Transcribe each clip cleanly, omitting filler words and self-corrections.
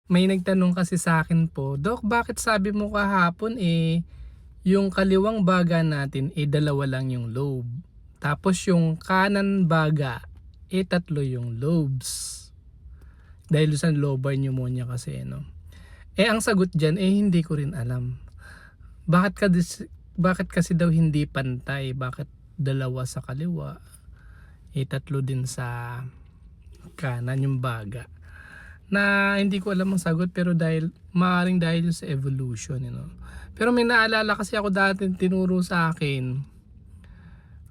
May nagtanong kasi sa akin po, "Dok, bakit sabi mo kahapon, yung kaliwang baga natin, dalawa lang yung lobe. Tapos yung kanan baga, tatlo yung lobes." Dahil sa lobar pneumonia kasi, no? Ang sagot diyan, hindi ko rin alam. Bakit bakit kasi daw hindi pantay? Bakit dalawa sa kaliwa, tatlo din sa kanan yung baga? Na hindi ko alam ang sagot, pero maaaring dahil yun sa evolution, Pero may naalala kasi ako dati tinuro sa akin,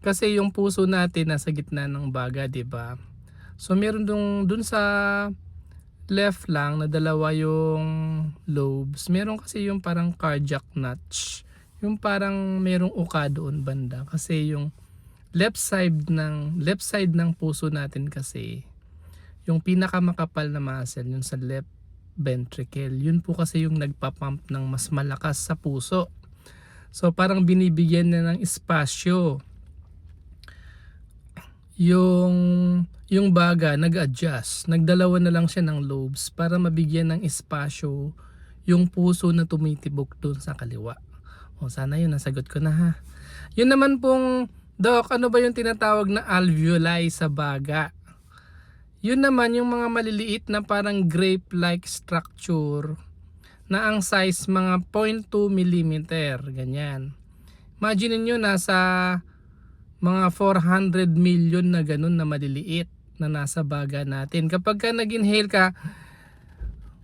kasi yung puso natin nasa gitna ng baga, 'di ba? So meron dun sa left lang na dalawa yung lobes. Meron kasi yung parang cardiac notch. Yung parang merong uka doon banda, kasi yung left side ng puso natin kasi, yung pinakamakapal na muscle yun sa left ventricle. Yun po kasi yung nagpa-pump ng mas malakas sa puso. So parang binibigyan na ng espasyo yung baga, nag-adjust. Nagdalawa na lang siya ng lobes para mabigyan ng espasyo yung puso na tumitibok doon sa kaliwa. O sana yun, nasagot ko na ha. Yun naman pong, Doc, ano ba yung tinatawag na alveoli sa baga? Yun naman yung mga maliliit na parang grape-like structure na ang size mga 0.2 mm, ganyan. Imagine niyo nasa mga 400 million na ganun na maliliit na nasa baga natin. Kapag ka nag-inhale ka,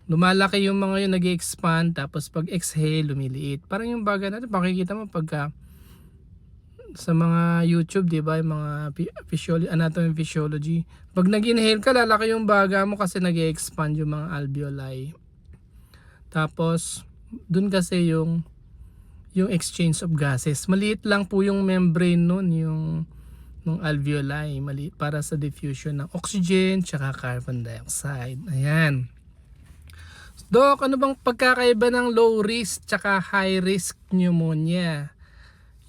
lumalaki yung mga yun, nag-expand, tapos pag exhale, lumiliit. Parang yung baga natin, makikita mo pagka sa mga YouTube, 'di ba, yung mga anatomy physiology. Pag nag-inhale ka, lalaki yung baga mo kasi nag-expand yung mga alveoli. Tapos dun kasi yung exchange of gases. Maliit lang po yung membrane nun, yung alveoli, maliit para sa diffusion ng oxygen tsaka carbon dioxide. Ayan. Dok, ano bang pagkakaiba ng low risk tsaka high risk pneumonia?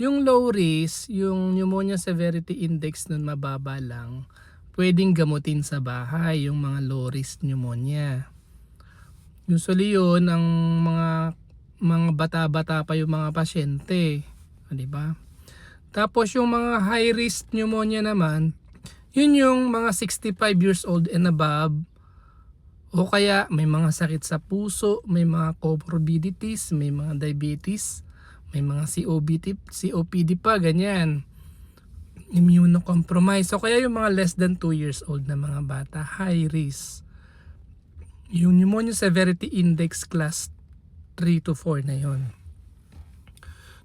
Yung low risk, yung pneumonia severity index nun mababa lang, pwedeng gamutin sa bahay yung mga low risk pneumonia. Usually yun ang mga bata-bata pa yung mga pasyente, di ba? Tapos yung mga high risk pneumonia naman, yun yung mga 65 years old and above, o kaya may mga sakit sa puso, may mga comorbidities, may mga diabetes, may mga COPD pa, ganyan. Immunocompromised. So kaya yung mga less than 2 years old na mga bata, high risk. Yung pneumonia severity index class 3 to 4 na yon.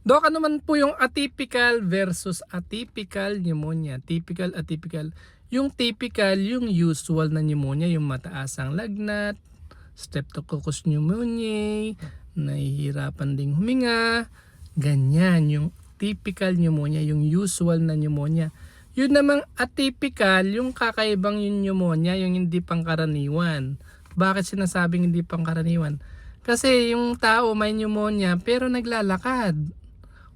Dok, ano man po yung atypical versus atypical pneumonia? Typical, atypical. Yung typical, yung usual na pneumonia, yung mataas ang lagnat, Streptococcus pneumoniae, nahihirapan ding huminga, ganyan yung typical pneumonia, yung usual na pneumonia. Yun namang atypical, yung kakaibang yung pneumonia, yung hindi pangkaraniwan. Bakit sinasabing hindi pangkaraniwan? Kasi yung tao may pneumonia pero naglalakad.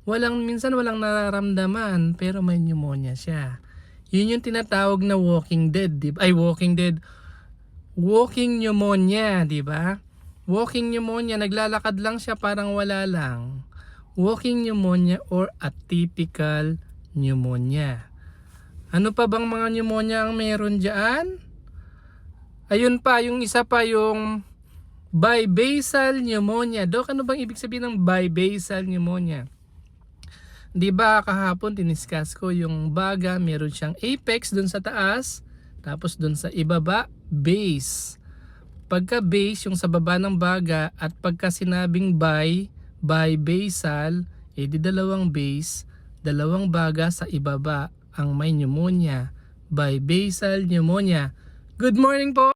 Minsan walang nararamdaman pero may pneumonia siya. Yun yung tinatawag na walking dead, di ba? Walking pneumonia, di ba? Walking pneumonia, naglalakad lang siya parang wala lang. Walking pneumonia or atypical pneumonia. Ano pa bang mga pneumonia ang meron dyan? Ayun pa, yung isa pa, yung bibasal pneumonia. Dok, ano bang ibig sabihin ng bibasal pneumonia? Di ba kahapon tiniskas ko yung baga, meron siyang apex dun sa taas, tapos dun sa ibaba, base. Pagka base, yung sa baba ng baga, at pagka sinabing bibasal, di dalawang base, dalawang baga sa ibaba ang may pneumonia. Bibasal pneumonia. Good morning po!